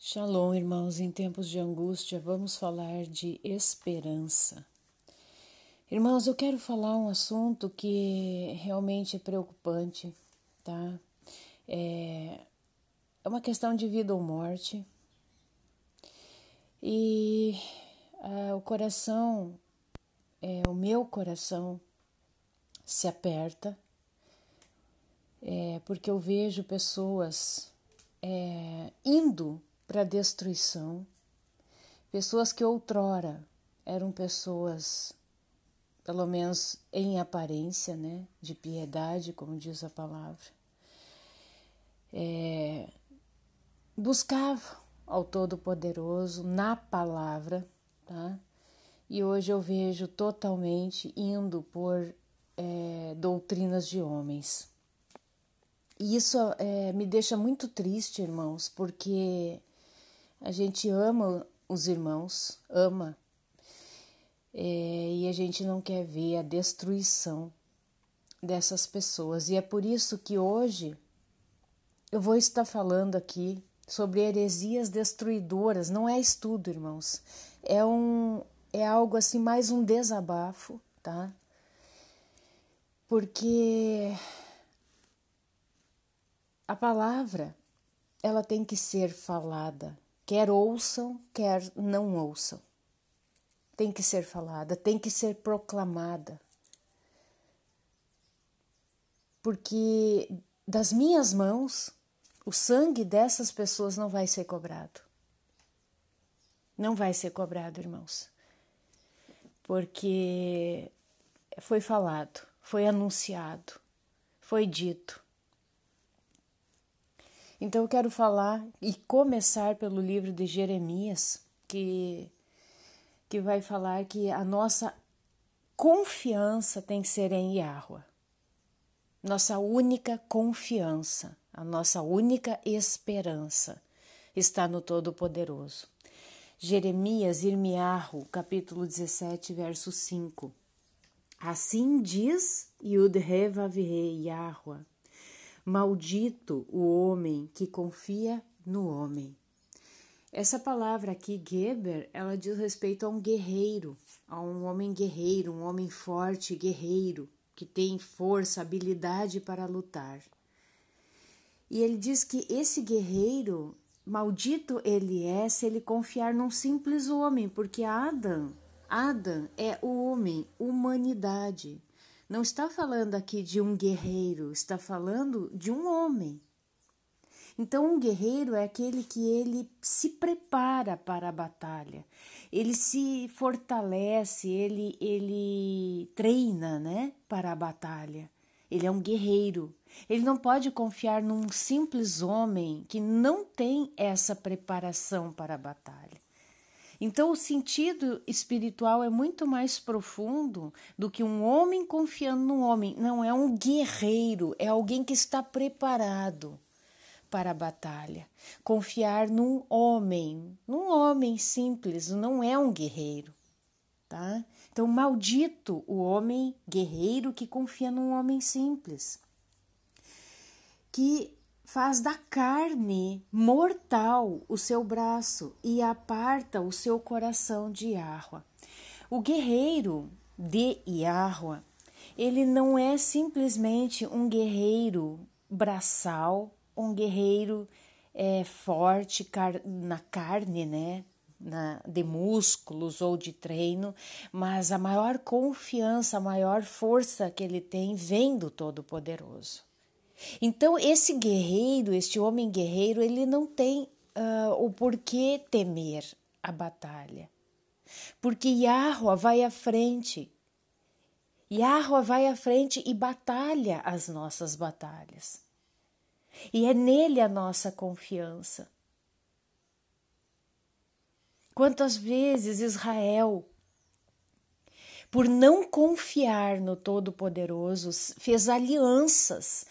Shalom, irmãos, em tempos de angústia, vamos falar de esperança. Irmãos, eu quero falar um assunto que realmente é preocupante, tá? É uma questão de vida ou morte. E o meu coração se aperta, porque eu vejo pessoas indo para a destruição, pessoas que outrora eram pessoas, pelo menos em aparência, né, de piedade, como diz a palavra, buscavam ao Todo-Poderoso na palavra, tá? E hoje eu vejo totalmente indo por doutrinas de homens. E isso me deixa muito triste, irmãos, porque a gente ama os irmãos, ama, e a gente não quer ver a destruição dessas pessoas. E é por isso que hoje eu vou estar falando aqui sobre heresias destruidoras. Não é estudo, irmãos, é algo assim, mais um desabafo, tá? Porque a palavra, ela tem que ser falada, quer ouçam, quer não ouçam. Tem que ser falada, tem que ser proclamada. Porque das minhas mãos, o sangue dessas pessoas não vai ser cobrado. Não vai ser cobrado, irmãos. Porque foi falado, foi anunciado, foi dito. Então eu quero falar e começar pelo livro de Jeremias, que vai falar que a nossa confiança tem que ser em Yahweh. Nossa única confiança, a nossa única esperança está no Todo-Poderoso. Jeremias, Irmiarro, capítulo 17, verso 5. Assim diz Yud-He-Vav-He Yahweh, maldito o homem que confia no homem. Essa palavra aqui, Geber, ela diz respeito a um guerreiro, a um homem guerreiro, um homem forte, guerreiro, que tem força, habilidade para lutar. E ele diz que esse guerreiro, maldito ele é se ele confiar num simples homem, porque Adão é o homem, humanidade. Não está falando aqui de um guerreiro, está falando de um homem. Então, um guerreiro é aquele que ele se prepara para a batalha, ele se fortalece, ele treina, né, para a batalha. Ele é um guerreiro. Ele não pode confiar num simples homem que não tem essa preparação para a batalha. Então, o sentido espiritual é muito mais profundo do que um homem confiando num homem. Não, é um guerreiro, é alguém que está preparado para a batalha. Confiar num homem simples, não é um guerreiro, tá? Então, maldito o homem guerreiro que confia num homem simples, que faz da carne mortal o seu braço e aparta o seu coração de Yahweh. O guerreiro de Yahweh, ele não é simplesmente um guerreiro braçal, um guerreiro forte na carne, né? De músculos ou de treino, mas a maior confiança, a maior força que ele tem vem do Todo-Poderoso. Então, esse guerreiro, este homem guerreiro, ele não tem o porquê temer a batalha, porque Yahweh vai à frente. Yahweh vai à frente e batalha as nossas batalhas. E é nele a nossa confiança. Quantas vezes Israel, por não confiar no Todo-Poderoso, fez alianças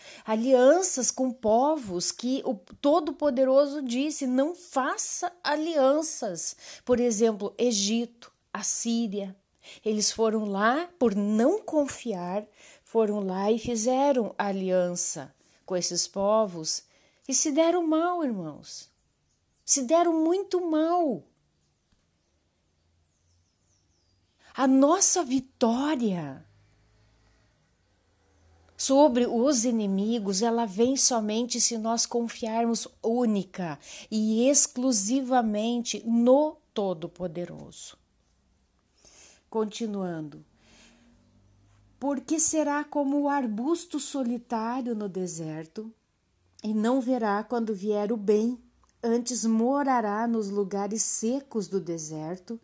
com povos que o Todo-Poderoso disse, não faça alianças. Por exemplo, Egito, Assíria. Eles foram lá, por não confiar, foram lá e fizeram aliança com esses povos e se deram mal, irmãos. se deram muito mal. A nossa vitória sobre os inimigos, ela vem somente se nós confiarmos única e exclusivamente no Todo-Poderoso. Continuando. Porque será como o arbusto solitário no deserto, e não verá quando vier o bem, antes morará nos lugares secos do deserto,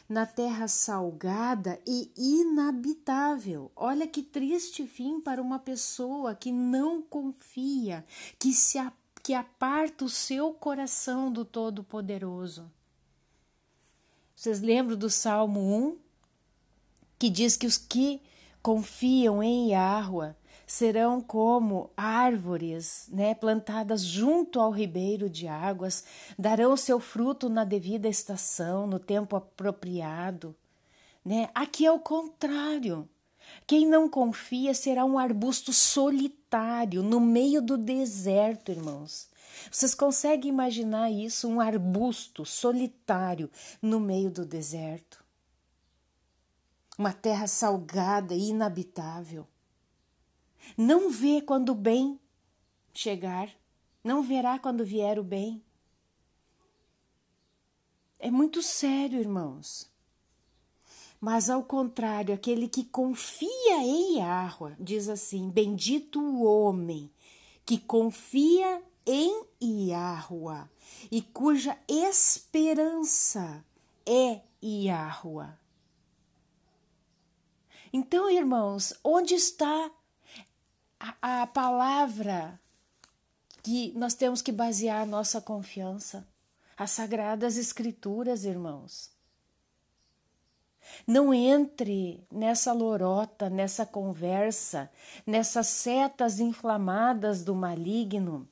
na terra salgada e inabitável. Olha que triste fim para uma pessoa que não confia, que aparta o seu coração do Todo-Poderoso. Vocês lembram do Salmo 1, que diz que os que confiam em Yahweh serão como árvores, plantadas junto ao ribeiro de águas, darão seu fruto na devida estação, no tempo apropriado. Aqui é o contrário. Quem não confia será um arbusto solitário no meio do deserto, irmãos. Vocês conseguem imaginar isso? Um arbusto solitário no meio do deserto? Uma terra salgada e inabitável. Não vê quando o bem chegar, não verá quando vier o bem. É muito sério, irmãos. Mas ao contrário, aquele que confia em Yahweh, diz assim, bendito o homem que confia em Yahweh e cuja esperança é Yahweh. Então, irmãos, onde está a palavra que nós temos que basear a nossa confiança? As Sagradas Escrituras, irmãos. Não entre nessa lorota, nessa conversa, nessas setas inflamadas do maligno,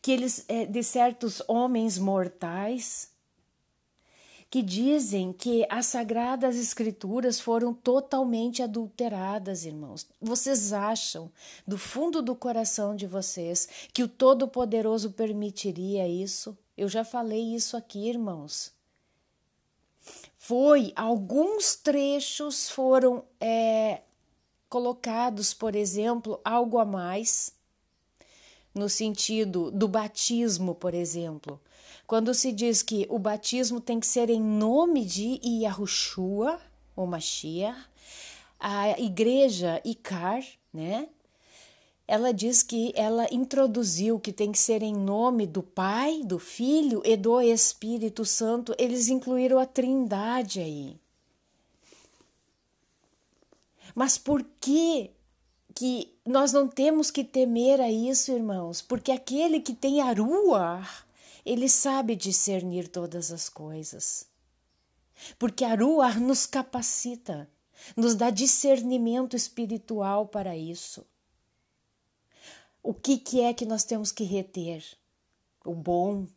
que eles, de certos homens mortais, que dizem que as Sagradas Escrituras foram totalmente adulteradas, irmãos. Vocês acham, do fundo do coração de vocês, que o Todo-Poderoso permitiria isso? Eu já falei isso aqui, irmãos. Alguns trechos foram colocados, por exemplo, algo a mais, no sentido do batismo, por exemplo. Quando se diz que o batismo tem que ser em nome de Yahushua, ou Mashiach, a igreja Icar, ela diz que ela introduziu que tem que ser em nome do Pai, do Filho e do Espírito Santo. Eles incluíram a Trindade aí. Mas por que nós não temos que temer a isso, irmãos? Porque aquele que tem a Ruach, ele sabe discernir todas as coisas. Porque a Ruach nos capacita, nos dá discernimento espiritual para isso. O que é que nós temos que reter? O bom.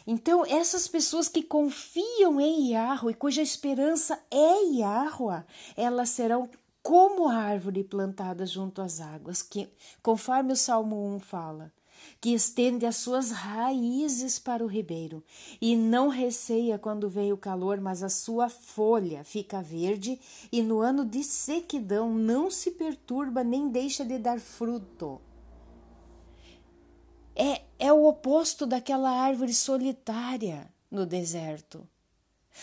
Então, essas pessoas que confiam em Yahweh, cuja esperança é Yahweh, elas serão como a árvore plantada junto às águas, que, conforme o Salmo 1 fala, que estende as suas raízes para o ribeiro e não receia quando vem o calor, mas a sua folha fica verde e no ano de sequidão não se perturba nem deixa de dar fruto. É o oposto daquela árvore solitária no deserto.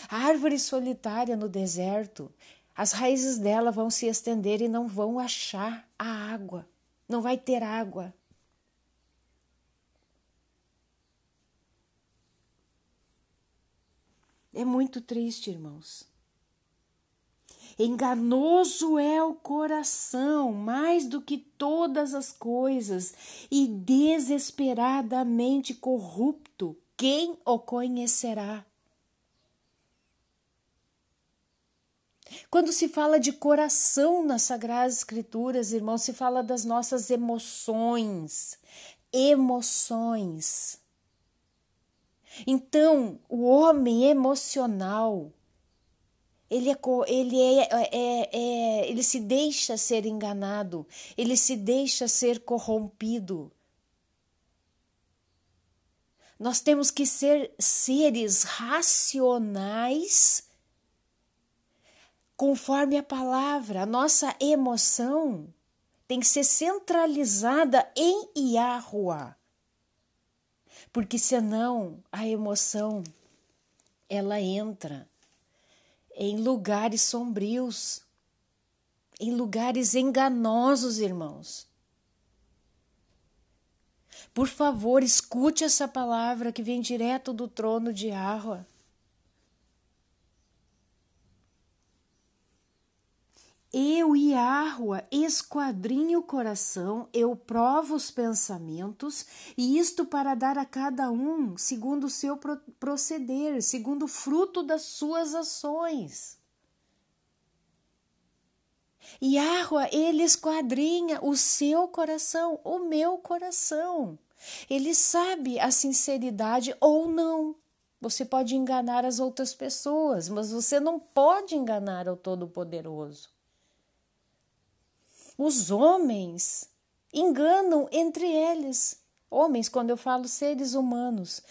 A árvore solitária no deserto, as raízes dela vão se estender e não vão achar a água, não vai ter água. É muito triste, irmãos. Enganoso é o coração, mais do que todas as coisas, e desesperadamente corrupto. Quem o conhecerá? Quando se fala de coração nas Sagradas Escrituras, irmãos, se fala das nossas emoções. Emoções. Então, o homem emocional, ele se deixa ser enganado, ele se deixa ser corrompido Nós temos que ser seres racionais conforme a palavra. A nossa emoção tem que ser centralizada em Yahuwah. Porque senão a emoção ela entra em lugares sombrios, em lugares enganosos, irmãos. Por favor, escute essa palavra que vem direto do trono de Yahuwah. Eu, Yahuwah, esquadrinho o coração, eu provo os pensamentos, e isto para dar a cada um segundo o seu proceder, segundo o fruto das suas ações. Yahuwah, ele esquadrinha o seu coração, o meu coração. Ele sabe a sinceridade ou não. Você pode enganar as outras pessoas, mas você não pode enganar o Todo-Poderoso. Os homens enganam entre eles. Homens, quando eu falo seres humanos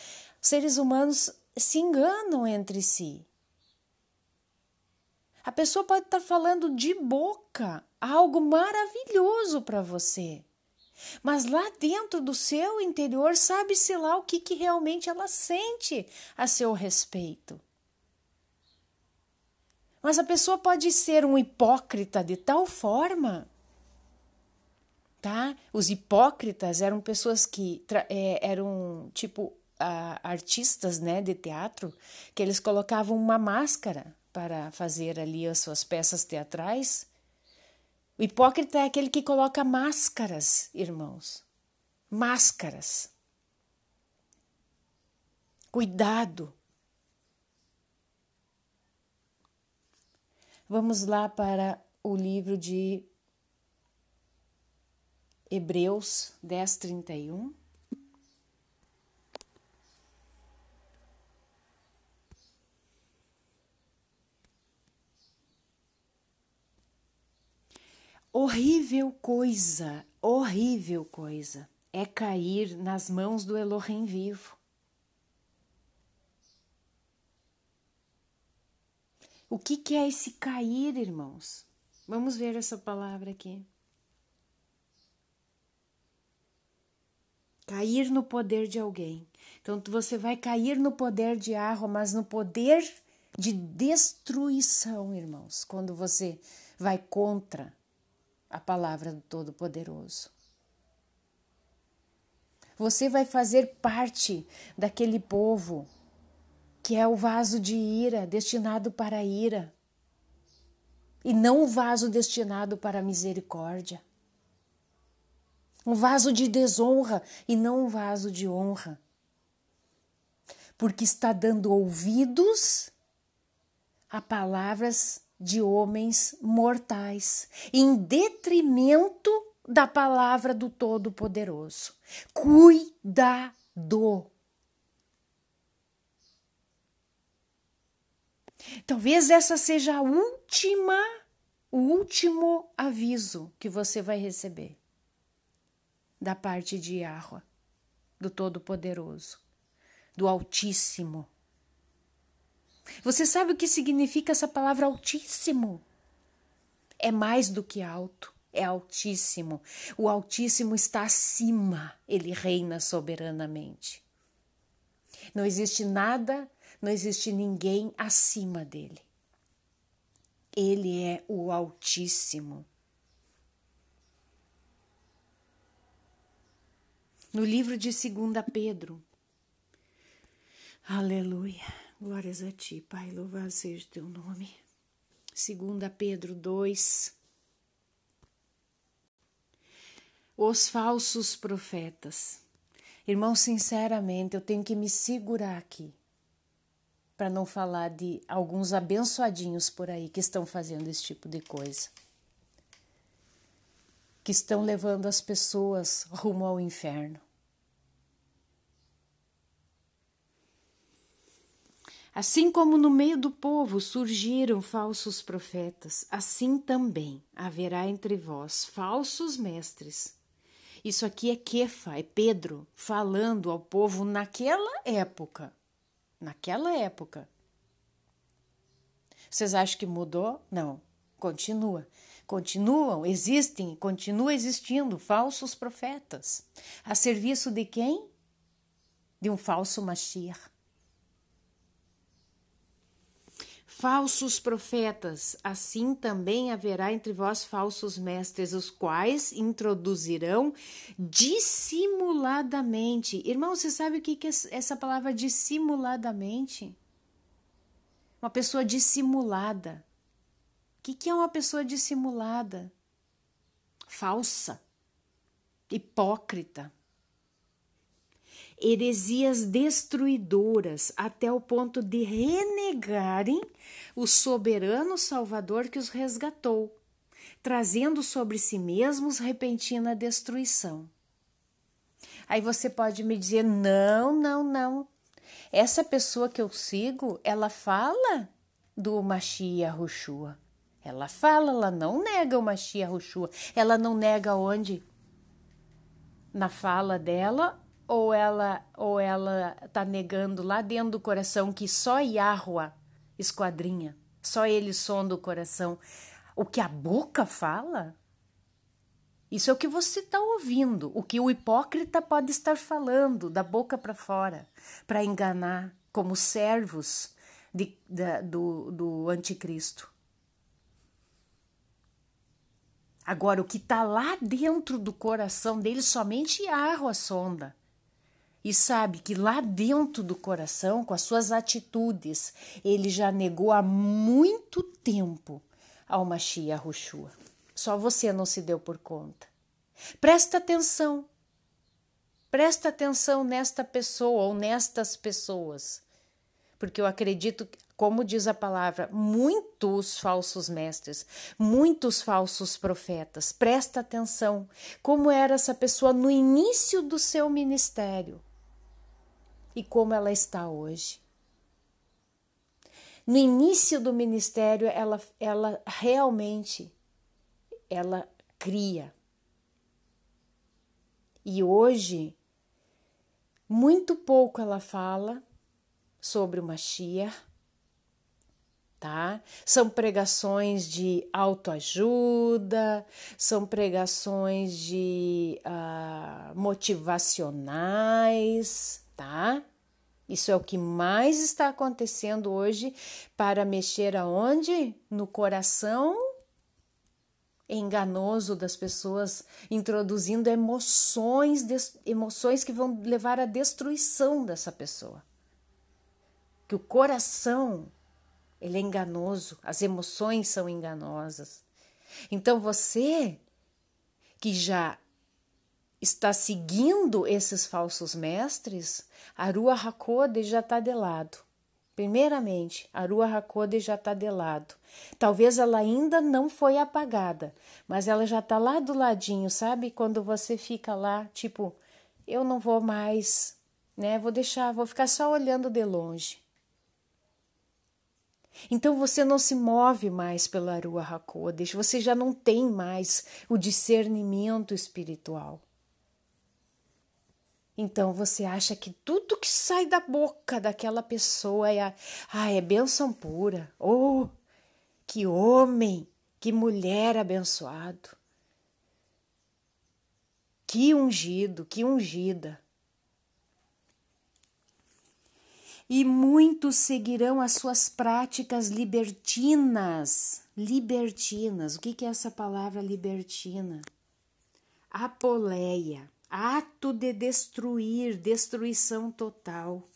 se enganam entre si. A pessoa pode estar falando de boca algo maravilhoso para você, mas lá dentro do seu interior sabe-se lá o que realmente ela sente a seu respeito. Mas a pessoa pode ser um hipócrita de tal forma, tá? Os hipócritas eram pessoas que eram tipo artistas, né, de teatro, que eles colocavam uma máscara para fazer ali as suas peças teatrais. O hipócrita é aquele que coloca máscaras, irmãos. Máscaras. Cuidado. Vamos lá para o livro de Hebreus 10:31. Horrível coisa é cair nas mãos do Elohim vivo. O que é esse cair, irmãos? Vamos ver essa palavra aqui. Cair no poder de alguém. Então você vai cair no poder de Yahuwah, mas no poder de destruição, irmãos, quando você vai contra a palavra do Todo-Poderoso. Você vai fazer parte daquele povo que é o vaso de ira, destinado para a ira, e não o vaso destinado para a misericórdia. Um vaso de desonra e não um vaso de honra. Porque está dando ouvidos a palavras de homens mortais, em detrimento da palavra do Todo-Poderoso. Cuidado! Talvez essa seja o último aviso que você vai receber da parte de Yahuwah, do Todo-Poderoso, do Altíssimo. Você sabe o que significa essa palavra Altíssimo? É mais do que alto, é Altíssimo. O Altíssimo está acima, ele reina soberanamente. Não existe nada, não existe ninguém acima dele. Ele é o Altíssimo. No livro de 2 Pedro, aleluia, glórias a ti, Pai, louvado seja o teu nome. 2 Pedro 2, os falsos profetas. Irmão, sinceramente, eu tenho que me segurar aqui, para não falar de alguns abençoadinhos por aí que estão fazendo esse tipo de coisa. Que estão levando as pessoas rumo ao inferno. Assim como no meio do povo surgiram falsos profetas, assim também haverá entre vós falsos mestres, Isso aqui é Kefa, é Pedro, falando ao povo naquela época. Naquela época. Vocês acham que mudou? Não. Continua. Continuam, existem, continua existindo falsos profetas. A serviço de quem? De um falso Mashiach. Falsos profetas, assim também haverá entre vós falsos mestres, os quais introduzirão dissimuladamente. Irmão, você sabe o que é essa palavra dissimuladamente? Uma pessoa dissimulada. O que é uma pessoa dissimulada? Falsa, hipócrita. Heresias destruidoras até o ponto de renegarem o soberano Salvador que os resgatou, trazendo sobre si mesmos repentina destruição. Aí você pode me dizer, não. Essa pessoa que eu sigo, ela fala do Mashiach Yahushua. Ela fala, ela não nega o Mashiach Yahushua. Ela não nega onde? Na fala dela, ou ela tá negando lá dentro do coração que só Yahuwah esquadrinha, só ele sonda o coração. O que a boca fala, isso é o que você está ouvindo, o que o hipócrita pode estar falando da boca para fora, para enganar, como servos do anticristo. Agora, o que está lá dentro do coração dele, somente Yahuwah sonda. E sabe que lá dentro do coração, com as suas atitudes, ele já negou há muito tempo ao Mashiach Yahushua. Só você não se deu por conta. Presta atenção nesta pessoa ou nestas pessoas. Porque eu acredito, como diz a palavra, muitos falsos mestres, muitos falsos profetas. Presta atenção como era essa pessoa no início do seu ministério e como ela está hoje. No início do ministério, ela realmente cria. E hoje, muito pouco ela fala sobre o Mashiach, tá? São pregações de autoajuda, são pregações de motivacionais, tá? Isso é o que mais está acontecendo hoje para mexer aonde? No coração enganoso das pessoas, introduzindo emoções que vão levar à destruição dessa pessoa. Que o coração, ele é enganoso, as emoções são enganosas. Então você que já está seguindo esses falsos mestres, a Ruach HaKodesh já está de lado. Primeiramente, a Ruach HaKodesh já está de lado. Talvez ela ainda não foi apagada, mas ela já está lá do ladinho, sabe? Quando você fica lá, tipo, eu não vou mais, né? Vou ficar só olhando de longe. Então você não se move mais pela Ruach HaKodesh, você já não tem mais o discernimento espiritual. Então você acha que tudo que sai da boca daquela pessoa é bênção pura. Oh, que homem, que mulher abençoado. Que ungido, que ungida. E muitos seguirão as suas práticas libertinas. Libertinas. O que é essa palavra libertina? Apoleia. Ato de destruir, destruição total,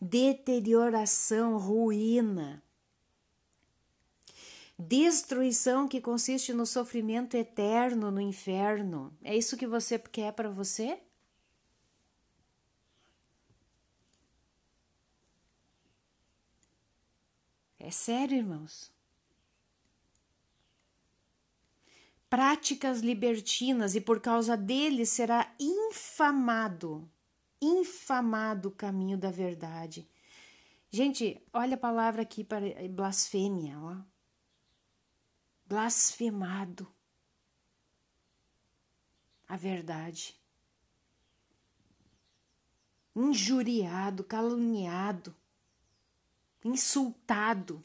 deterioração, ruína, destruição que consiste no sofrimento eterno no inferno. É isso que você quer para você? É sério, irmãos? Práticas libertinas, e por causa dele será infamado o caminho da verdade. Gente, olha a palavra aqui para blasfêmia, ó. Blasfemado. a verdade. Injuriado, caluniado, insultado.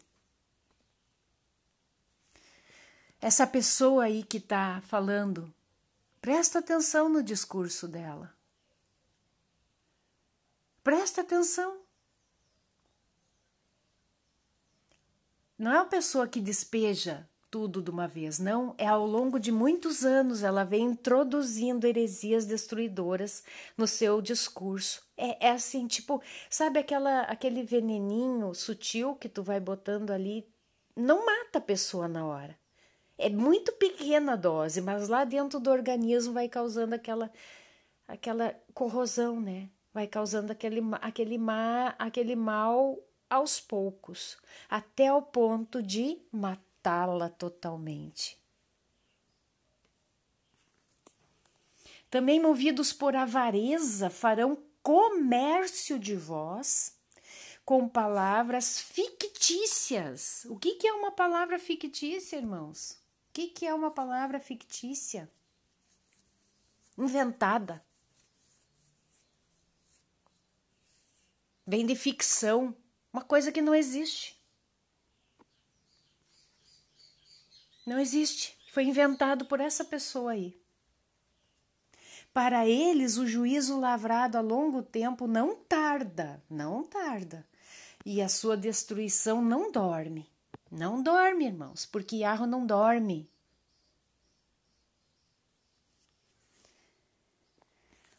Essa pessoa aí que está falando, presta atenção no discurso dela. Presta atenção. Não é uma pessoa que despeja tudo de uma vez, não. É ao longo de muitos anos ela vem introduzindo heresias destruidoras no seu discurso. É assim, tipo, sabe aquele veneninho sutil que tu vai botando ali? Não mata a pessoa na hora. É muito pequena a dose, mas lá dentro do organismo vai causando aquela corrosão, né? Vai causando aquele mal aos poucos, até o ponto de matá-la totalmente. Também movidos por avareza farão comércio de vós com palavras fictícias. O que é uma palavra fictícia, irmãos? O que é uma palavra fictícia? Inventada. Vem de ficção, uma coisa que não existe. Não existe. Foi inventado por essa pessoa aí. Para eles, o juízo lavrado a longo tempo não tarda. E a sua destruição não dorme. Não dorme, irmãos, porque Yahweh não dorme.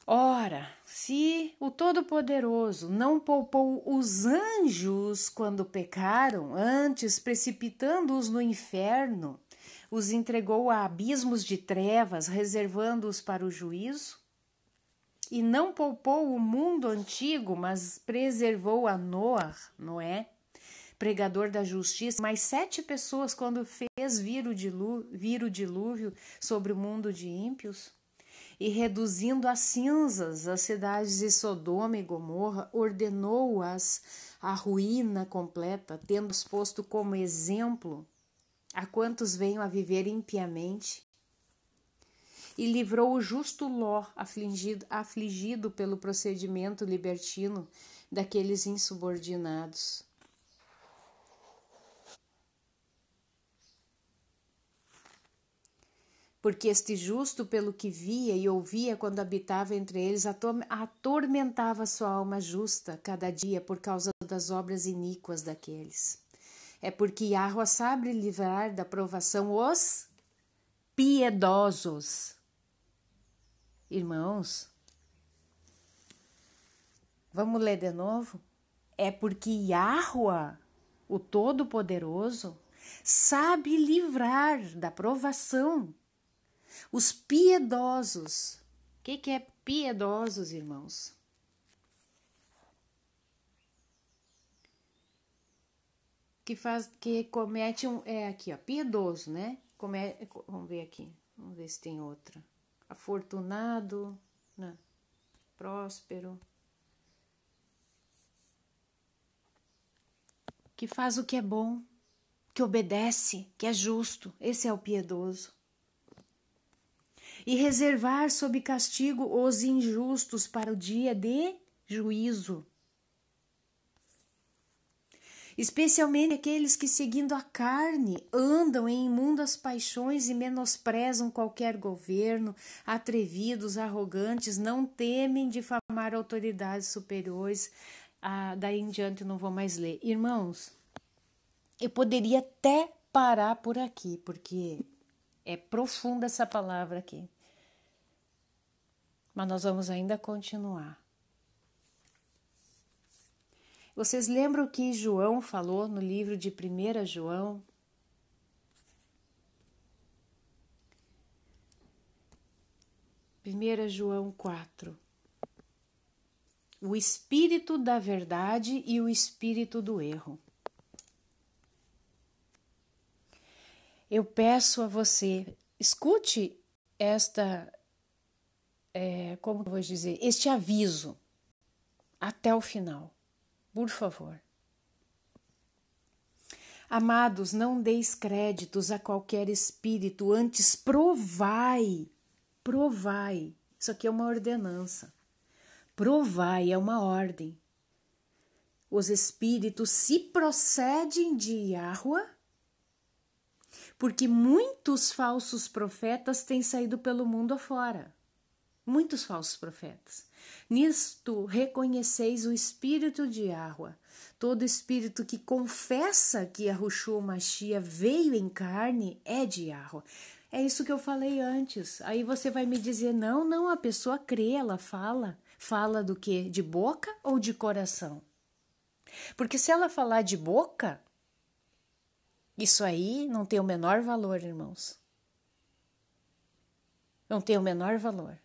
Ora, se o Todo-Poderoso não poupou os anjos quando pecaram, antes precipitando-os no inferno, os entregou a abismos de trevas, reservando-os para o juízo, e não poupou o mundo antigo, mas preservou a Noé, pregador da justiça, mais 7 pessoas quando fez vir o dilúvio sobre o mundo de ímpios, e reduzindo a cinzas as cidades de Sodoma e Gomorra, ordenou-as à ruína completa, tendo-os posto como exemplo a quantos venham a viver impiamente, e livrou o justo Ló, afligido pelo procedimento libertino daqueles insubordinados. Porque este justo, pelo que via e ouvia quando habitava entre eles, atormentava sua alma justa cada dia por causa das obras iníquas daqueles. É porque Yahweh sabe livrar da provação os piedosos. Irmãos, vamos ler de novo? É porque Yahweh, o Todo-Poderoso, sabe livrar da provação os piedosos. O que é piedosos, irmãos? Que comete aqui, ó, piedoso, né? Vamos ver aqui, vamos ver se tem outra. Afortunado, né? Próspero. Que faz o que é bom, que obedece, que é justo. Esse é o piedoso. E reservar sob castigo os injustos para o dia de juízo. Especialmente aqueles que, seguindo a carne, andam em imundas paixões e menosprezam qualquer governo, atrevidos, arrogantes, não temem difamar autoridades superiores. Daí em diante eu não vou mais ler. Irmãos, eu poderia até parar por aqui, porque é profunda essa palavra aqui. Mas nós vamos ainda continuar. Vocês lembram o que João falou no livro de 1 João? João 4. O espírito da verdade e o espírito do erro. Eu peço a você, escute como eu vou dizer, este aviso até o final. Por favor. Amados, não deis créditos a qualquer espírito, antes provai provai. Isso aqui é uma ordenança. Provai é uma ordem. Os espíritos se procedem de Yahweh, porque muitos falsos profetas têm saído pelo mundo afora. Muitos falsos profetas. Nisto reconheceis o Espírito de Yahweh. Todo espírito que confessa que Yahushua Mashiach veio em carne é de Yahweh. É isso que eu falei antes. Aí você vai me dizer, não, a pessoa crê, ela fala. Fala do quê? De boca ou de coração? Porque se ela falar de boca, isso aí não tem o menor valor, irmãos. Não tem o menor valor.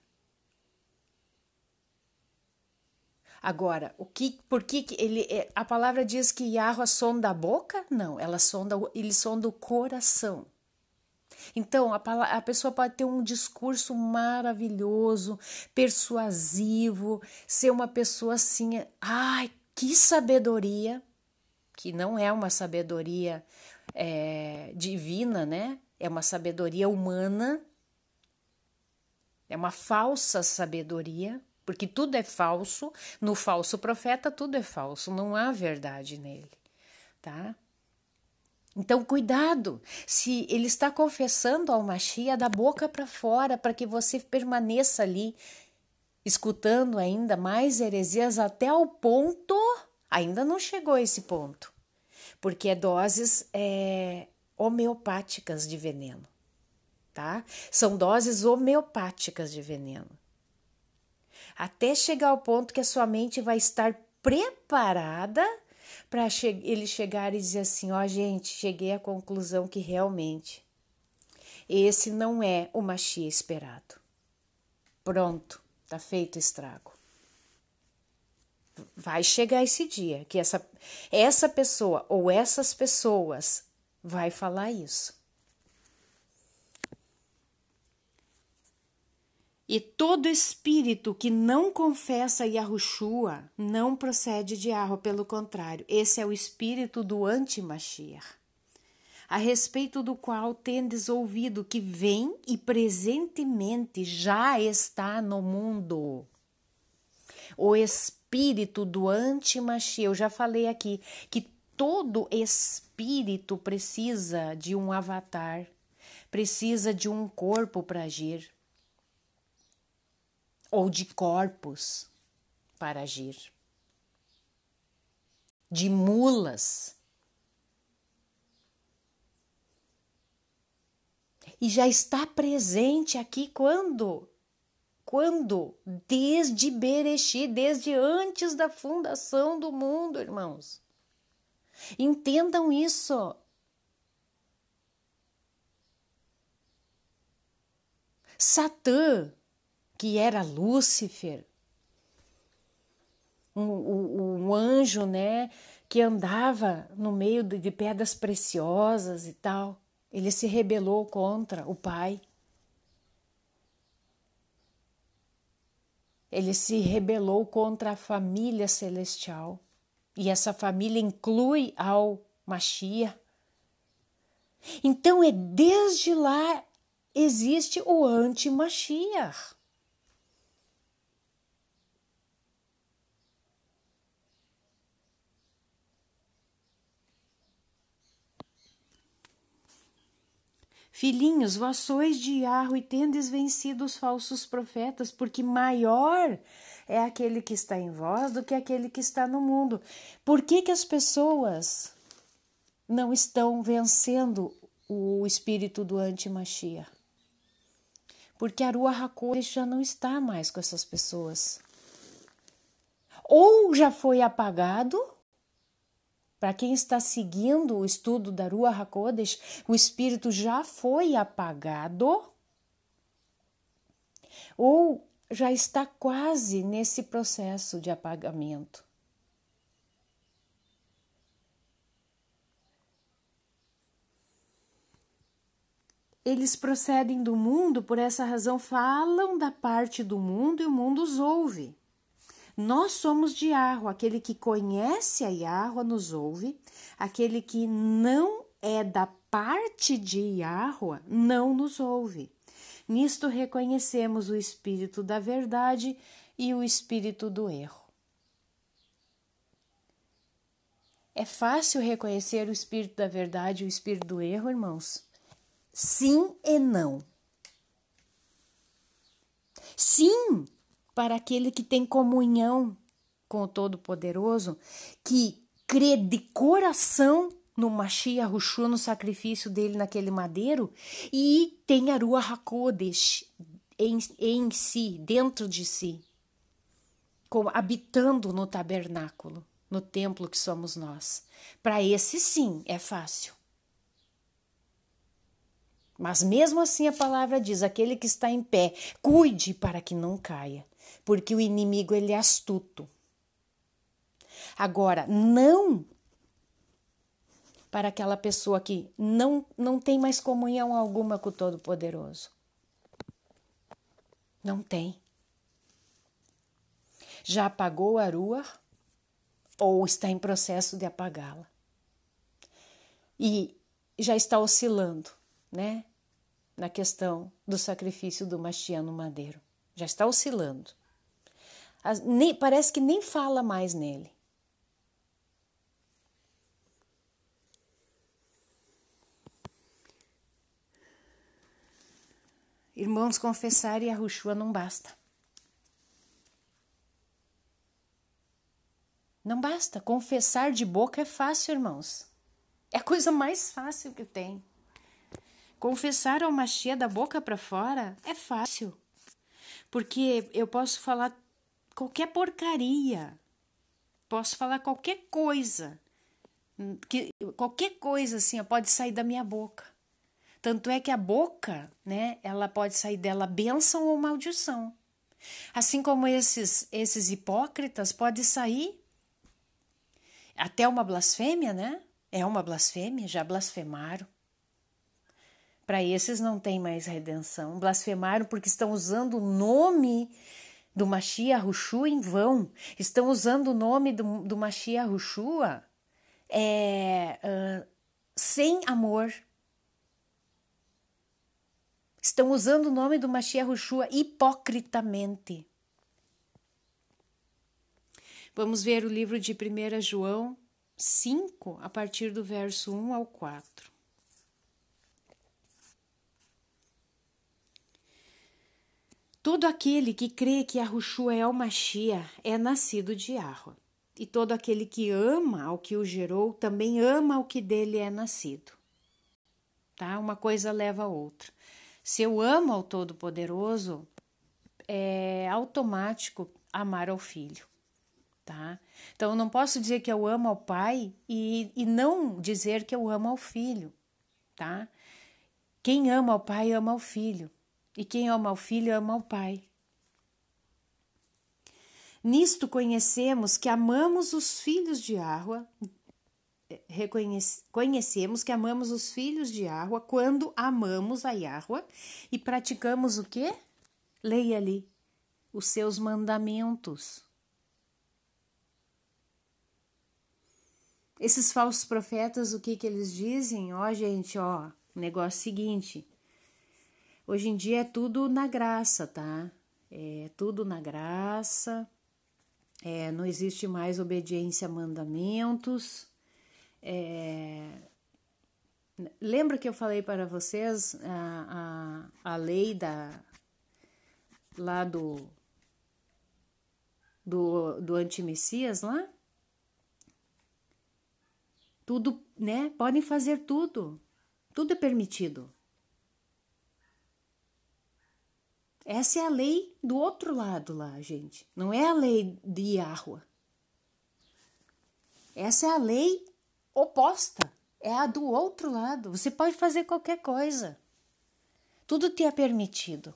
Agora, por que a palavra diz que Yahweh sonda a boca? Não, ele sonda o coração. Então, a pessoa pode ter um discurso maravilhoso, persuasivo, ser uma pessoa assim, ai, que sabedoria, que não é uma sabedoria divina, né? É uma sabedoria humana, é uma falsa sabedoria, porque tudo é falso, no falso profeta tudo é falso, não há verdade nele, tá? Então, cuidado, se ele está confessando ao Mashiach da boca para fora, para que você permaneça ali, escutando ainda mais heresias até o ponto, ainda não chegou a esse ponto, porque é doses homeopáticas de veneno, tá? São doses homeopáticas de veneno. Até chegar ao ponto que a sua mente vai estar preparada para ele chegar e dizer assim, ó, gente, cheguei à conclusão que realmente esse não é o Mashiach esperado. Pronto, tá feito o estrago. Vai chegar esse dia que essa pessoa ou essas pessoas vai falar isso. E todo espírito que não confessa Yahushua não procede de Yahweh, pelo contrário, esse é o espírito do anti-Mashiach, a respeito do qual tendes ouvido que vem e presentemente já está no mundo. O espírito do anti-Mashiach, eu já falei aqui que todo espírito precisa de um avatar, precisa de um corpo para agir, ou de corpos para agir, de mulas. E já está presente aqui quando? Desde Bereshit, desde antes da fundação do mundo, irmãos. Entendam isso. Satã, que era Lúcifer, um anjo, né, que andava no meio de pedras preciosas e tal. Ele se rebelou contra o Pai. Ele se rebelou contra a família celestial. E essa família inclui ao Mashiach. Então, desde lá existe o anti-Mashiach. Filhinhos, vós sois de Yahweh e tendes vencido os falsos profetas, porque maior é aquele que está em vós do que aquele que está no mundo. Por que as pessoas não estão vencendo o espírito do anti-Mashiach? Porque a Ruach HaKodesh já não está mais com essas pessoas. Ou já foi apagado. Para quem está seguindo o estudo da Ruach HaKodesh, o espírito já foi apagado ou já está quase nesse processo de apagamento. Eles procedem do mundo, por essa razão falam da parte do mundo e o mundo os ouve. Nós somos de Yahweh, aquele que conhece a Yahweh nos ouve, aquele que não é da parte de Yahweh não nos ouve. Nisto reconhecemos o espírito da verdade e o espírito do erro. É fácil reconhecer o espírito da verdade e o espírito do erro, irmãos? Sim e não. Sim, para aquele que tem comunhão com o Todo-Poderoso, que crê de coração no Mashiach Rushua, no sacrifício dele naquele madeiro, e tem a Ruach HaKodesh em si, dentro de si, como habitando no tabernáculo, no templo que somos nós. Para esse sim, é fácil. Mas mesmo assim a palavra diz, aquele que está em pé, cuide para que não caia, porque o inimigo ele é astuto. Agora, não para aquela pessoa que não tem mais comunhão alguma com o Todo-Poderoso. Não tem. Já apagou a Ruach ou está em processo de apagá-la. E já está oscilando, né? Na questão do sacrifício do Mashiach no madeiro. Já está oscilando. Parece que nem fala mais nele. Irmãos, confessar e a Rushua não basta. Não basta. Confessar de boca é fácil, irmãos. É a coisa mais fácil que tem. Confessar ao Mashiach da boca para fora é fácil. Porque eu posso falar qualquer porcaria. Posso falar qualquer coisa. Qualquer coisa assim pode sair da minha boca. Tanto é que a boca, né, ela pode sair dela bênção ou maldição. Assim como esses hipócritas, pode sair até uma blasfêmia, né? É uma blasfêmia, já blasfemaram. Para esses não tem mais redenção. Blasfemaram porque estão usando o nome do Mashiach Rushua em vão. Estão usando o nome do Mashiach Rushua sem amor. Estão usando o nome do Mashiach Rushua hipocritamente. Vamos ver o livro de 1 João 5, a partir do verso 1 ao 4. Todo aquele que crê que Yahushua é o Mashiach é nascido de Yahweh. E todo aquele que ama ao que o gerou também ama ao que dele é nascido. Tá? Uma coisa leva a outra. Se eu amo ao Todo-Poderoso, é automático amar ao Filho. Tá? Então, eu não posso dizer que eu amo ao Pai e não dizer que eu amo ao Filho. Tá? Quem ama ao Pai, ama ao Filho. E quem ama ao Filho, ama ao Pai. Nisto conhecemos que amamos os filhos de Yahweh, conhecemos que amamos os filhos de Yahweh quando amamos a Yahweh e praticamos o quê? Leia ali, os seus mandamentos. Esses falsos profetas, o que eles dizem? Gente, o negócio seguinte, hoje em dia é tudo na graça, tá? É tudo na graça, não existe mais obediência a mandamentos. Lembra que eu falei para vocês a lei lá do antimessias lá? Tudo, né? Podem fazer tudo. Tudo é permitido. Essa é a lei do outro lado lá, gente. Não é a lei de Yahweh. Essa é a lei oposta. É a do outro lado. Você pode fazer qualquer coisa. Tudo te é permitido.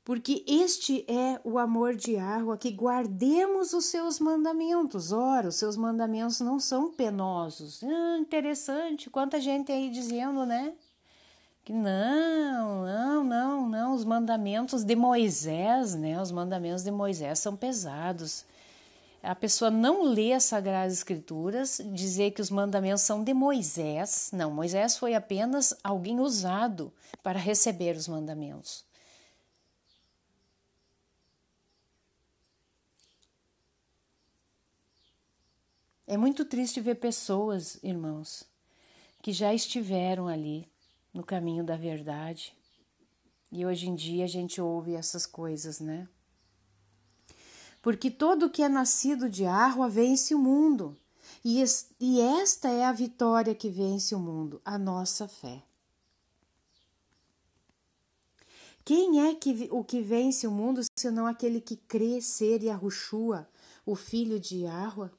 Porque este é o amor de Yahweh, que guardemos os seus mandamentos. Ora, os seus mandamentos não são penosos. Interessante, quanta gente aí dizendo, né? Que não, os mandamentos de Moisés, né? Os mandamentos de Moisés são pesados. A pessoa não lê as Sagradas Escrituras, dizer que os mandamentos são de Moisés. Não, Moisés foi apenas alguém usado para receber os mandamentos. É muito triste ver pessoas, irmãos, que já estiveram ali no caminho da verdade. E hoje em dia a gente ouve essas coisas, né? Porque todo que é nascido de água vence o mundo. E esta é a vitória que vence o mundo, a nossa fé. Quem é o que vence o mundo, senão aquele que crê ser Yahushua, o filho de Yahweh?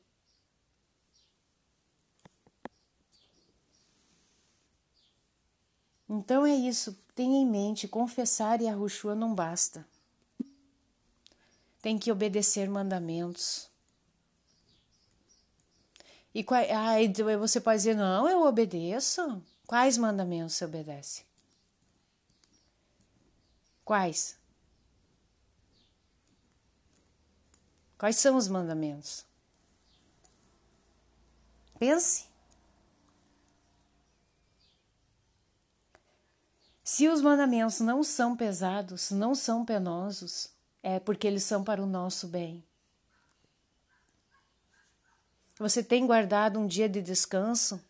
Então é isso, tenha em mente, confessar Yahushua não basta. Tem que obedecer mandamentos. E você pode dizer, não, eu obedeço. Quais mandamentos você obedece? Quais? Quais são os mandamentos? Pense. Se os mandamentos não são pesados, não são penosos, é porque eles são para o nosso bem. Você tem guardado um dia de descanso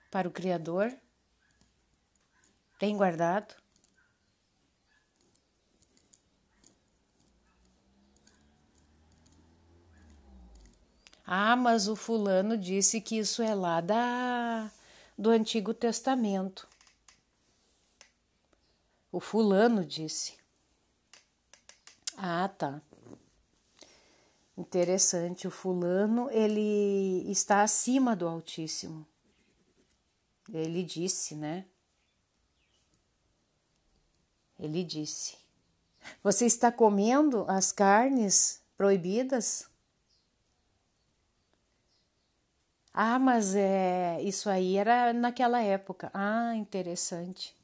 para o Criador? Tem guardado? Ah, mas o fulano disse que isso é lá do Antigo Testamento. O fulano disse. Ah, tá. Interessante. O fulano, ele está acima do Altíssimo. Ele disse, né? Ele disse. Você está comendo as carnes proibidas? Ah, mas isso aí era naquela época. Ah, interessante.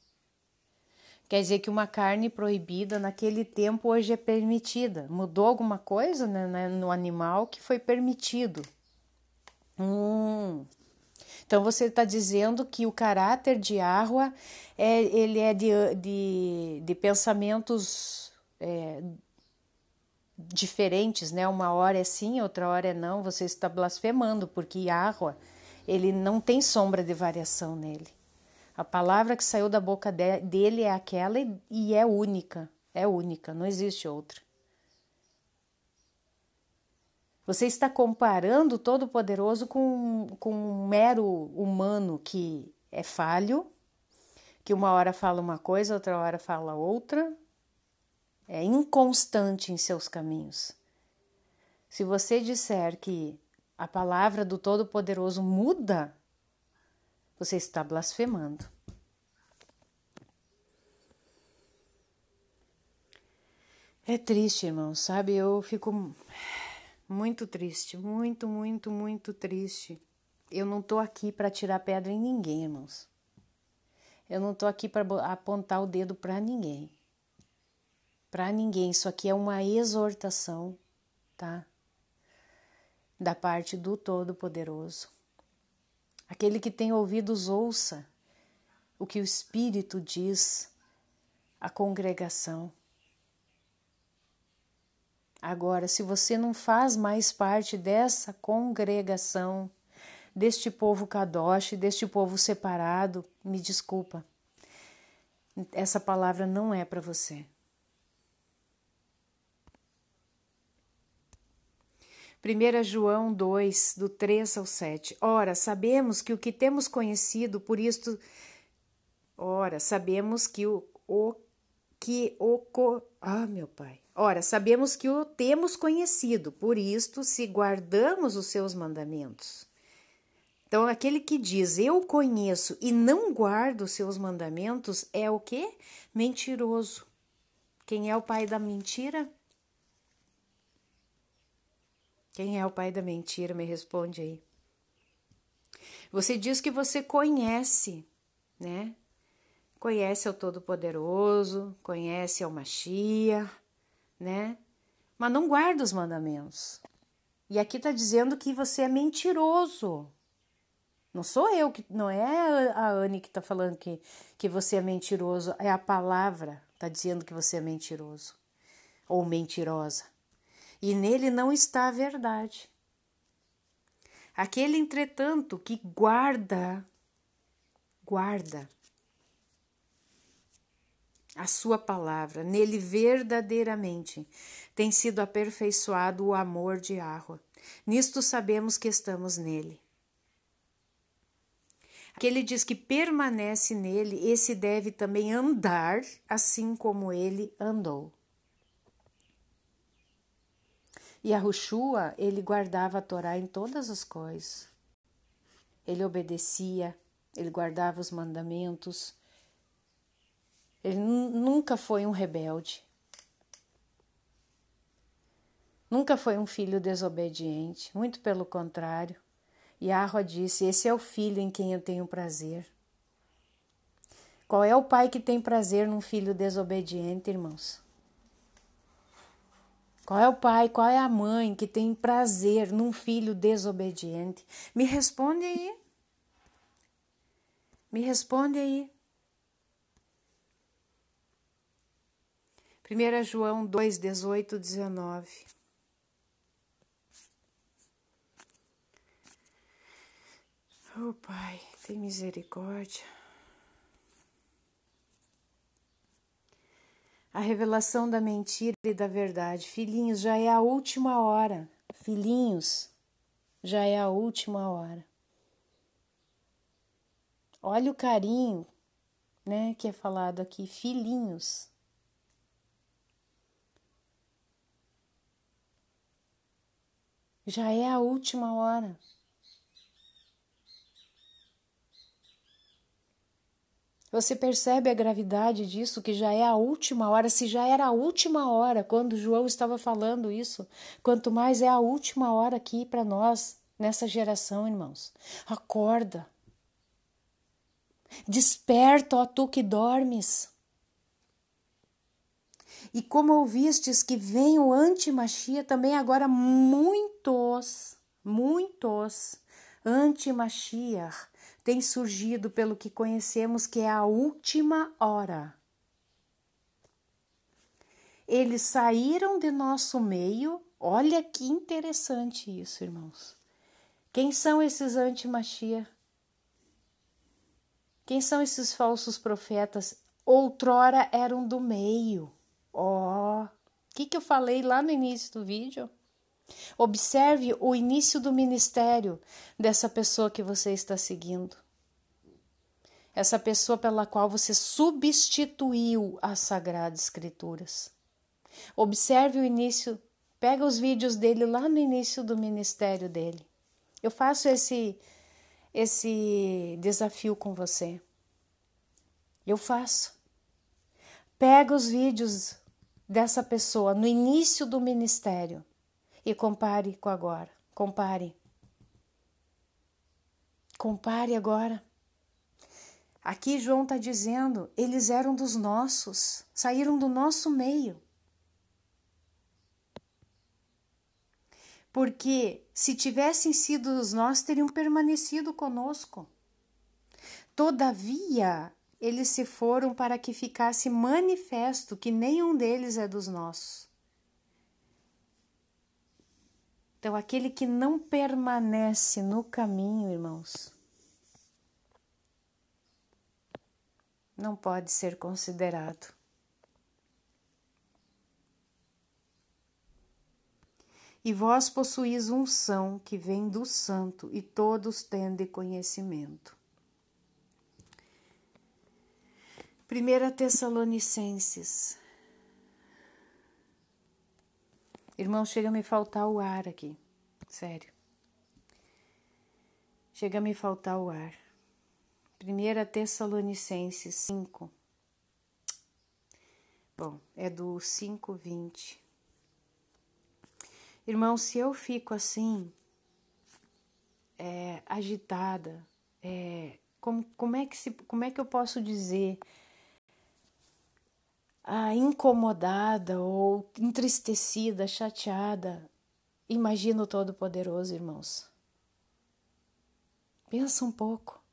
Quer dizer que uma carne proibida naquele tempo hoje é permitida. Mudou alguma coisa, né, no animal que foi permitido. Então você está dizendo que o caráter de Yahweh ele é de pensamentos diferentes, né? Uma hora é sim, outra hora é não. Você está blasfemando, porque Yahweh, ele não tem sombra de variação nele. A palavra que saiu da boca dele é aquela e é única, não existe outra. Você está comparando o Todo-Poderoso com um mero humano que é falho, que uma hora fala uma coisa, outra hora fala outra, é inconstante em seus caminhos. Se você disser que a palavra do Todo-Poderoso muda, você está blasfemando. É triste, irmão, sabe? Eu fico muito triste, muito, muito, muito triste. Eu não tô aqui para tirar pedra em ninguém, irmãos. Eu não tô aqui para apontar o dedo para ninguém. Para ninguém. Isso aqui é uma exortação, tá? Da parte do Todo-Poderoso. Aquele que tem ouvidos, ouça o que o Espírito diz à congregação. Agora, se você não faz mais parte dessa congregação, deste povo kadosh, deste povo separado, me desculpa. Essa palavra não é para você. 1 João 2, do 3 ao 7. Ora, sabemos que o que temos conhecido, por isto... Ora, sabemos que meu pai. Ora, sabemos que o temos conhecido, por isto, se guardamos os seus mandamentos. Então, aquele que diz, eu conheço e não guardo os seus mandamentos, é o quê? Mentiroso. Quem é o pai da mentira? Quem é o pai da mentira? Me responde aí. Você diz que você conhece, né? Conhece ao Todo-Poderoso, conhece ao Mashiach, né? Mas não guarda os mandamentos. E aqui está dizendo que você é mentiroso. Não sou eu, não é a Anne que está falando que você é mentiroso, é a palavra está dizendo que você é mentiroso ou mentirosa. E nele não está a verdade. Aquele, entretanto, que guarda a sua palavra, nele verdadeiramente tem sido aperfeiçoado o amor de Yahweh. Nisto sabemos que estamos nele. Aquele diz que permanece nele, esse deve também andar assim como ele andou. E Yahushua, ele guardava a Torá em todas as coisas. Ele obedecia, ele guardava os mandamentos. Ele nunca foi um rebelde. Nunca foi um filho desobediente, muito pelo contrário. Yahweh disse, esse é o filho em quem eu tenho prazer. Qual é o pai que tem prazer num filho desobediente, irmãos? Qual é o pai, qual é a mãe que tem prazer num filho desobediente? Me responde aí. Me responde aí. 1 João 2, 18, 19. Oh, Pai, tem misericórdia. A revelação da mentira e da verdade. Filhinhos, já é a última hora. Filhinhos, já é a última hora. Olha o carinho, né, que é falado aqui. Filhinhos. Já é a última hora. Você percebe a gravidade disso, que já é a última hora? Se já era a última hora quando João estava falando isso, quanto mais é a última hora aqui para nós, nessa geração, irmãos. Acorda. Desperta, ó tu que dormes. E como ouvistes que vem o anti-Machia, também agora muitos anti-Machia têm surgido pelo que conhecemos que é a última hora. Eles saíram de nosso meio. Olha que interessante isso, irmãos. Quem são esses anti-Machia? Quem são esses falsos profetas? Outrora eram do meio. O que eu falei lá no início do vídeo? Observe o início do ministério dessa pessoa que você está seguindo. Essa pessoa pela qual você substituiu as Sagradas Escrituras. Observe o início, pega os vídeos dele lá no início do ministério dele. Eu faço esse desafio com você. Eu faço. Pega os vídeos dessa pessoa no início do ministério e compare com agora. Compare. Compare agora. Aqui João está dizendo, eles eram dos nossos, saíram do nosso meio. Porque se tivessem sido os nossos, teriam permanecido conosco. Todavia, eles se foram para que ficasse manifesto que nenhum deles é dos nossos. Então, aquele que não permanece no caminho, irmãos, não pode ser considerado. E vós possuís unção que vem do Santo, e todos tende conhecimento. 1 Tessalonicenses. Irmão, chega a me faltar o ar aqui. Sério. Chega a me faltar o ar. 1 Tessalonicenses 5. Bom, é do 5:20. Irmão, se eu fico assim, agitada, como é que eu posso dizer? Incomodada ou entristecida, chateada, imagina o Todo-Poderoso, irmãos. Pensa um pouco.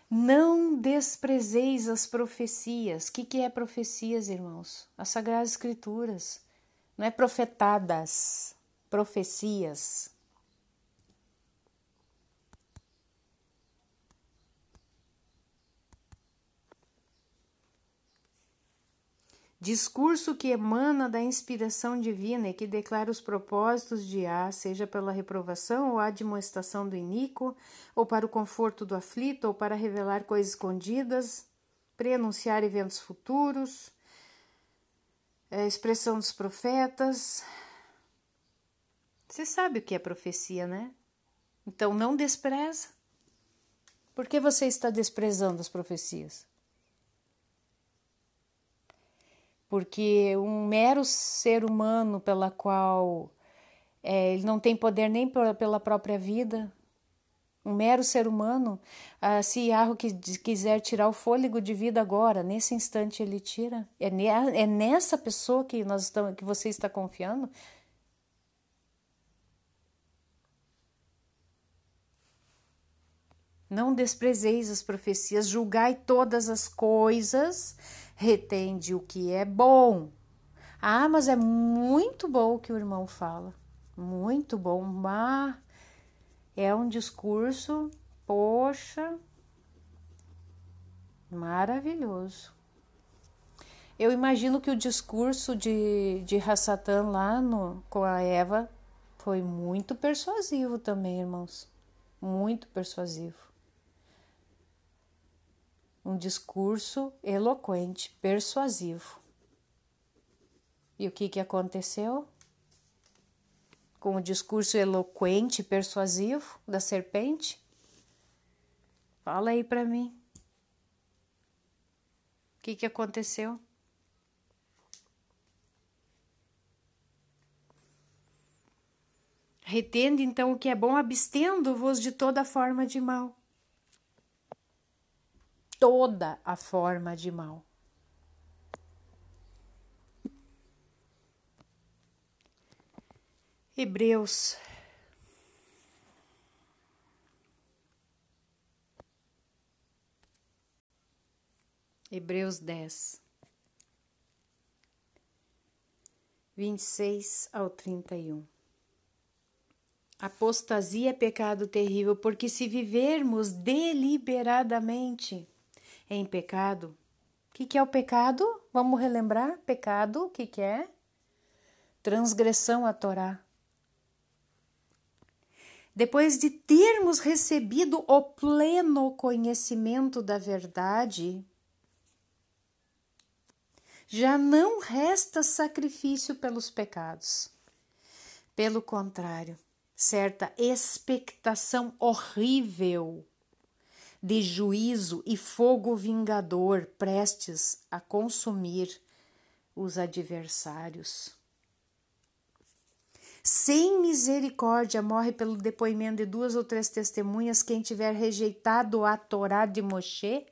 Não desprezeis as profecias. O que é profecias, irmãos? As Sagradas Escrituras. Não é profetadas, profecias. Discurso que emana da inspiração divina e que declara os propósitos de seja pela reprovação ou admoestação do iníquo, ou para o conforto do aflito, ou para revelar coisas escondidas, preanunciar eventos futuros, expressão dos profetas. Você sabe o que é profecia, né? Então não despreza. Por que você está desprezando as profecias? Porque um mero ser humano pela qual ele não tem poder nem pela própria vida, um mero ser humano, se Yahweh quiser tirar o fôlego de vida agora, nesse instante ele tira. É nessa pessoa que você está confiando? Não desprezeis as profecias, julgai todas as coisas, retende o que é bom. Mas é muito bom o que o irmão fala. Muito bom. Mas é um discurso, poxa, maravilhoso. Eu imagino que o discurso de Hassatan lá com a Eva foi muito persuasivo também, irmãos. Muito persuasivo. Um discurso eloquente, persuasivo. E o que aconteceu? Com o discurso eloquente e persuasivo da serpente? Fala aí para mim. O que aconteceu? Retende então o que é bom, abstendo-vos de toda forma de mal. Toda a forma de mal. Hebreus 10, 26 ao 31. Apostasia é pecado terrível, porque se vivermos deliberadamente em pecado, o que é o pecado? Vamos relembrar? Pecado, o que é? Transgressão à Torá. Depois de termos recebido o pleno conhecimento da verdade, já não resta sacrifício pelos pecados. Pelo contrário, certa expectação horrível de juízo e fogo vingador prestes a consumir os adversários. Sem misericórdia morre pelo depoimento de 2 ou 3 testemunhas quem tiver rejeitado a Torá de Moshe.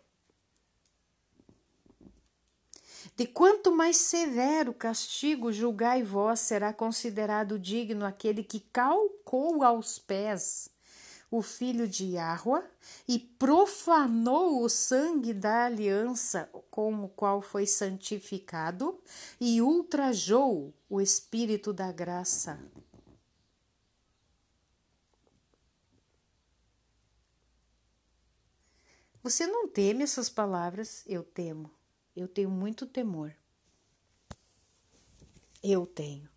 De quanto mais severo castigo julgai vós, será considerado digno aquele que calcou aos pés o filho de Yahweh e profanou o sangue da aliança com o qual foi santificado e ultrajou o Espírito da graça. Você não teme essas palavras? Eu temo. Eu tenho muito temor. Eu tenho.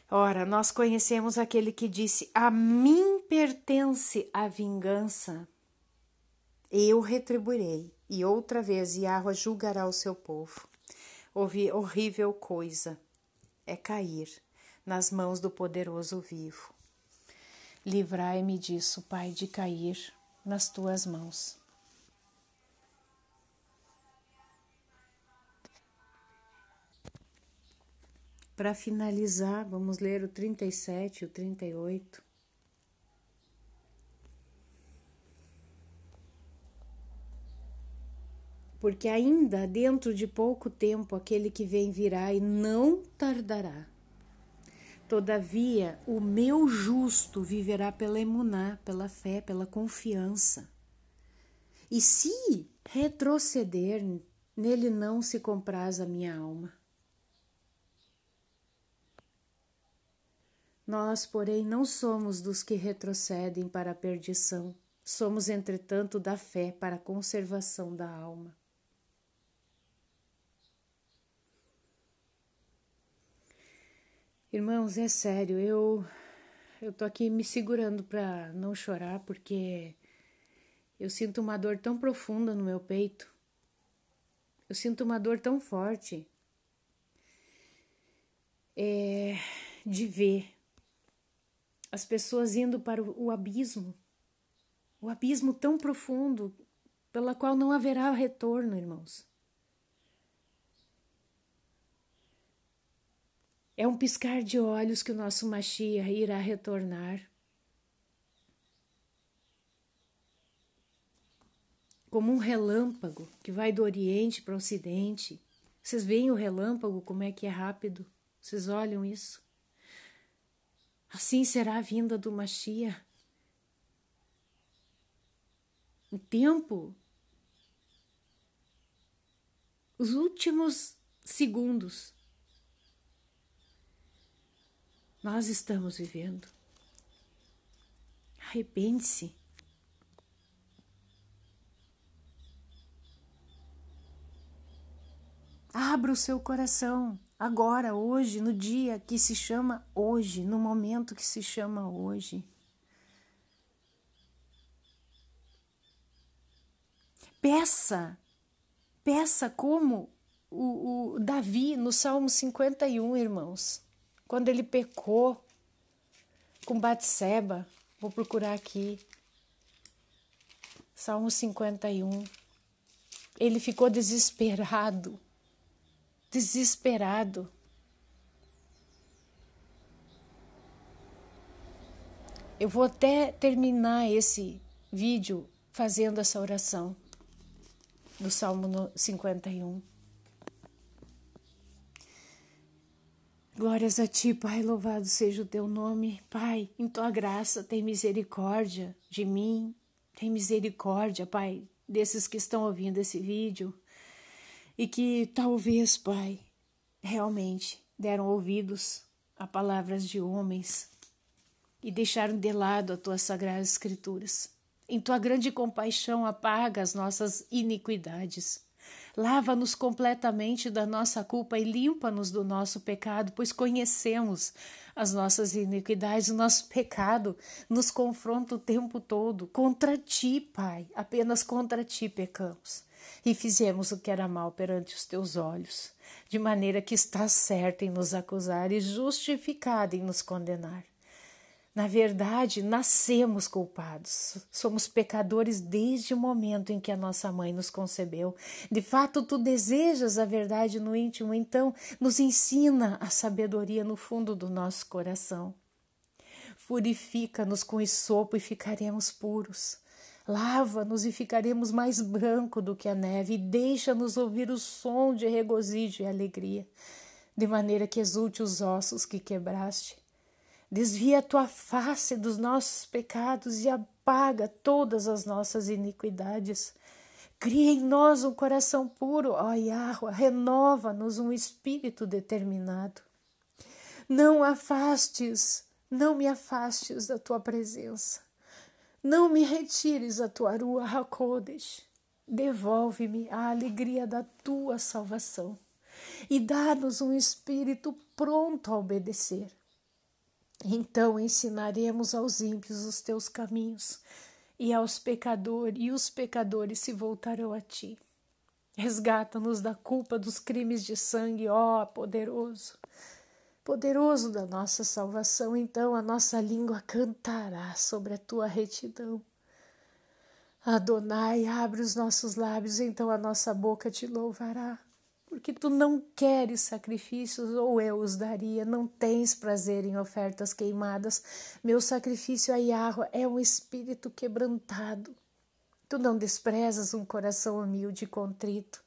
Ora, nós conhecemos aquele que disse: a mim pertence a vingança, eu retribuirei. E outra vez Yahweh julgará o seu povo. Horrível coisa é cair nas mãos do poderoso vivo. Livrai-me disso, Pai, de cair nas tuas mãos. Para finalizar, vamos ler o 37 e o 38. porque ainda dentro de pouco tempo aquele que vem virá e não tardará. Todavia, o meu justo viverá pela emuná, pela fé, pela confiança. E se retroceder, nele não se compraz a minha alma. Nós, porém, não somos dos que retrocedem para a perdição. Somos, entretanto, da fé para a conservação da alma. Irmãos, é sério, eu tô aqui me segurando para não chorar, porque eu sinto uma dor tão profunda no meu peito. Eu sinto uma dor tão forte de ver as pessoas indo para o abismo tão profundo, pela qual não haverá retorno, irmãos. É um piscar de olhos que o nosso Mashiach irá retornar. Como um relâmpago que vai do Oriente para o Ocidente. Vocês veem o relâmpago, como é que é rápido? Vocês olham isso? Assim será a vinda do Mashiach. O tempo, os últimos segundos, nós estamos vivendo. Arrepende-se. Abra o seu coração, agora, hoje, no dia que se chama hoje, no momento que se chama hoje. Peça como o Davi no Salmo 51, irmãos, quando ele pecou com Batseba. Vou procurar aqui, Salmo 51. Ele ficou desesperado. Eu vou até terminar esse vídeo fazendo essa oração do Salmo 51. Glórias a ti, Pai, louvado seja o teu nome. Pai, em tua graça tem misericórdia de mim, tem misericórdia, Pai, desses que estão ouvindo esse vídeo e que talvez, Pai, realmente deram ouvidos a palavras de homens e deixaram de lado as tuas sagradas escrituras. Em tua grande compaixão apaga as nossas iniquidades. Lava-nos completamente da nossa culpa e limpa-nos do nosso pecado, pois conhecemos as nossas iniquidades. O nosso pecado nos confronta o tempo todo. Contra ti, Pai, apenas contra ti pecamos. E fizemos o que era mal perante os teus olhos, de maneira que estás certo em nos acusar e justificado em nos condenar. Na verdade, nascemos culpados. Somos pecadores desde o momento em que a nossa mãe nos concebeu. De fato, tu desejas a verdade no íntimo, então nos ensina a sabedoria no fundo do nosso coração. Purifica-nos com esopo e ficaremos puros. Lava-nos e ficaremos mais branco do que a neve e deixa-nos ouvir o som de regozijo e alegria, de maneira que exulte os ossos que quebraste. Desvia a tua face dos nossos pecados e apaga todas as nossas iniquidades. Cria em nós um coração puro, ó Yahweh, renova-nos um espírito determinado. Não me afastes da tua presença. Não me retires a tua Ruach HaKodesh. Devolve-me a alegria da tua salvação e dá-nos um espírito pronto a obedecer. Então ensinaremos aos ímpios os teus caminhos e os pecadores se voltarão a ti. Resgata-nos da culpa dos crimes de sangue, ó poderoso da nossa salvação. Então a nossa língua cantará sobre a tua retidão. Adonai, abre os nossos lábios, então a nossa boca te louvará. Porque tu não queres sacrifícios, ou eu os daria. Não tens prazer em ofertas queimadas. Meu sacrifício a Yahweh é um espírito quebrantado. Tu não desprezas um coração humilde e contrito.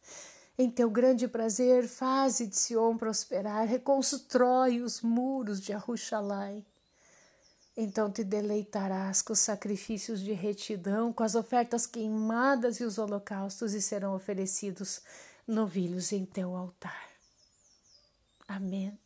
Em teu grande prazer, faze de Sion prosperar, reconstrói os muros de Arruxalai. Então te deleitarás com os sacrifícios de retidão, com as ofertas queimadas e os holocaustos, e serão oferecidos novilhos em teu altar. Amém.